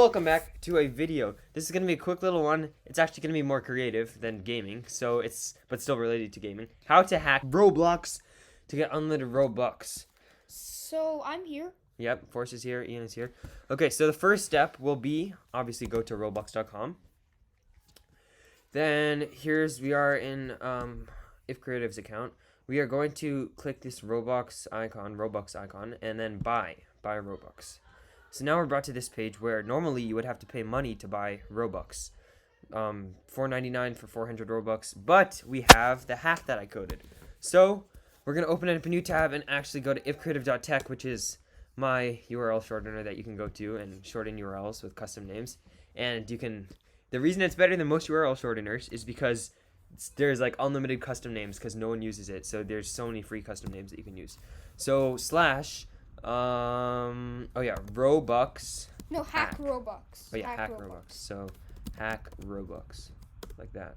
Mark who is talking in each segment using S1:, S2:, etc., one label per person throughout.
S1: Welcome back to a video. This is going to be a quick little one. It's actually going to be more creative than gaming, but still related to gaming. How to hack Roblox to get unlimited Robux.
S2: So I'm here.
S1: Yep, Force is here, Ian is here. Okay, so the first step will be obviously go to roblox.com. Then we are in If Creative's account. We are going to click this Robux icon, and then buy Robux. So now we're brought to this page where normally you would have to pay money to buy Robux. $4.99 for 400 Robux, but we have the hack that I coded. So we're going to open up a new tab and actually go to ifcreative.tech, which is my URL shortener that you can go to and shorten URLs with custom names. And the reason it's better than most URL shorteners is because there's like unlimited custom names because no one uses it. So there's so many free custom names that you can use. So Robux.
S2: No, hack Robux.
S1: Oh yeah, hack Robux. So hack Robux, like that.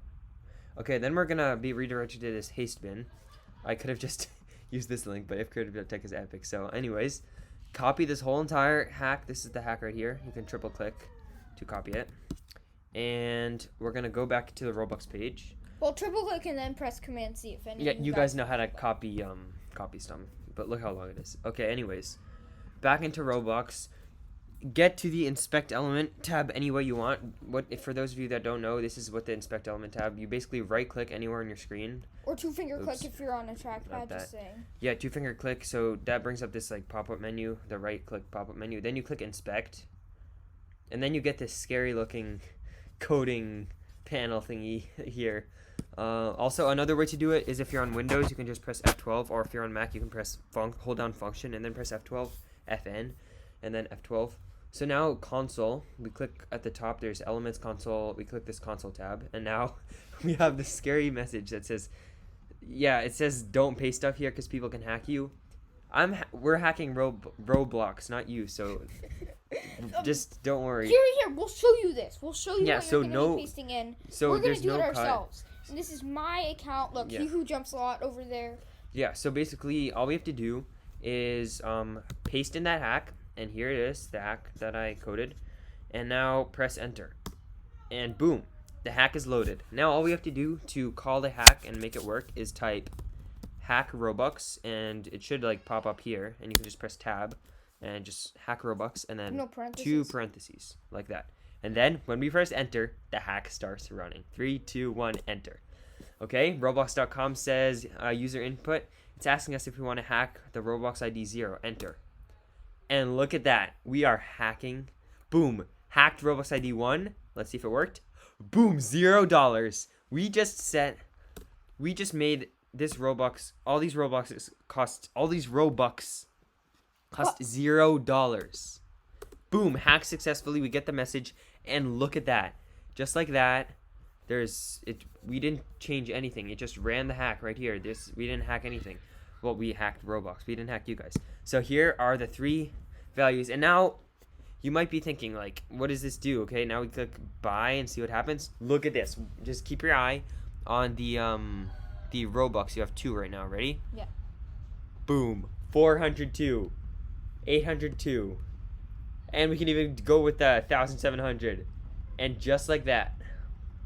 S1: Okay, then we're gonna be redirected to this haste bin. I could have just used this link, but ifcreative.tech is epic. So anyways, copy this whole entire hack. This is the hack right here. You can triple click to copy it. And we're gonna go back to the Robux page.
S2: Well, triple click and then press Command C if any.
S1: Yeah, you guys know how to copy stuff. But look how long it is. Okay, anyways, back into Roblox. Get to the inspect element tab any way you want. For those of you that don't know, this is what the inspect element tab. You basically right click anywhere on your screen.
S2: Or two finger click if you're on a trackpad. Just saying.
S1: Yeah, two finger click. So that brings up this like pop up menu, the right click pop up menu. Then you click inspect, and then you get this scary looking coding panel thingy here. Also, another way to do it is if you're on Windows, you can just press F12, or if you're on Mac, you can press hold down function and then press F12, FN, and then F12. So now console, we click at the top, there's elements console, we click this console tab, and now we have this scary message that says, it says don't pay stuff here because people can hack you. We're hacking Roblox, not you, so just don't worry.
S2: Here, we'll show you this. We'll show you what you're going to be pasting in.
S1: So
S2: we're going to do
S1: no
S2: it ourselves. And this is my account. Look, he who jumps a lot over there.
S1: Yeah, so basically all we have to do is paste in that hack, and here it is, the hack that I coded, and now press enter. And boom, the hack is loaded. Now all we have to do to call the hack and make it work is type hack Robux, and it should like pop up here, and you can just press tab and just hack Robux, and then two parentheses like that. And then when we press enter, the hack starts running. 3, 2, 1, enter. Okay, Roblox.com says user input. It's asking us if we want to hack the Roblox ID 0. Enter. And look at that. We are hacking. Boom. Hacked Roblox ID 1. Let's see if it worked. Boom. $0. We just made this Robux. All these Robux cost $0. Boom. Hacked successfully. We get the message. And look at that. Just like that. We didn't change anything. It just ran the hack right here. We didn't hack anything. Well, we hacked Roblox. We didn't hack you guys. So here are the 3 values. And now you might be thinking, like, what does this do? Okay, now we click buy and see what happens. Look at this. Just keep your eye on the Robux. You have 2 right now. Ready?
S2: Yeah.
S1: Boom. 402. 802. And we can even go with 1,700. And just like that,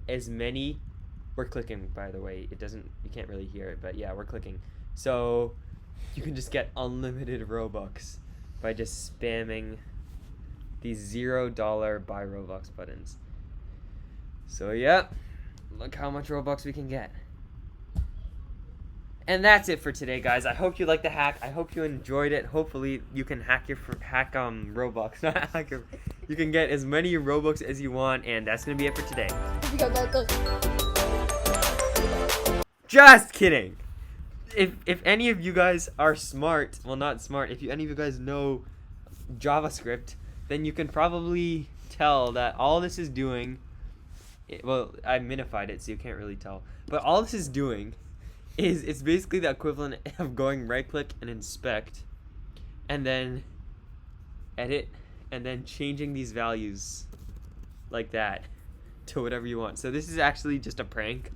S1: we're clicking, by the way. You can't really hear it, but yeah, we're clicking. So you can just get unlimited Robux by just spamming these $0 buy Robux buttons. So yeah, look how much Robux we can get. And that's it for today, guys. I hope you liked the hack. I hope you enjoyed it. Hopefully you can hack Robux. Not hack your, you can get as many Robux as you want, and that's gonna be it for today.
S2: Go.
S1: Just kidding. If any of you guys are smart, well, not smart, if any of you guys know JavaScript, then you can probably tell that all this is doing, I minified it so you can't really tell, but all this is doing is it's basically the equivalent of going right click and inspect, and then edit, and then changing these values like that to whatever you want. So this is actually just a prank.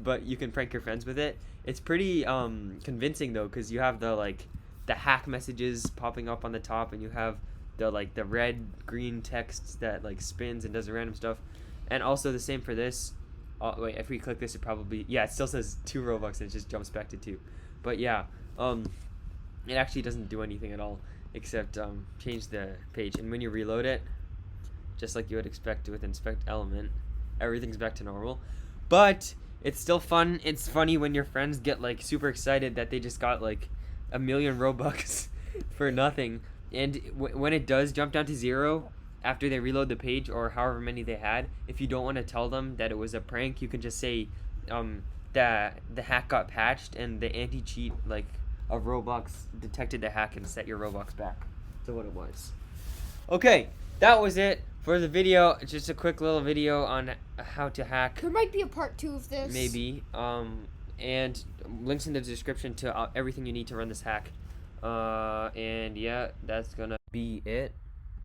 S1: But you can prank your friends with it. It's pretty convincing though, because you have the hack messages popping up on the top, and you have the red green text that like spins and does random stuff. And also the same for this. Wait, if we click this, it probably, yeah, it still says 2 Robux and it just jumps back to 2. But yeah, it actually doesn't do anything at all except change the page. And when you reload it, just like you would expect with inspect element, everything's back to normal. But it's still fun. It's funny when your friends get like super excited that they just got like 1,000,000 Robux for nothing. And when it does jump down to 0 after they reload the page, or however many they had, if you don't want to tell them that it was a prank, you can just say that the hack got patched and the anti-cheat like of Roblox detected the hack and set your Robux back to what it was. Okay, that was it for the video. It's just a quick little video on how to hack.
S2: There might be a part 2 of this.
S1: Maybe. And links in the description to everything you need to run this hack. And yeah, that's gonna be it.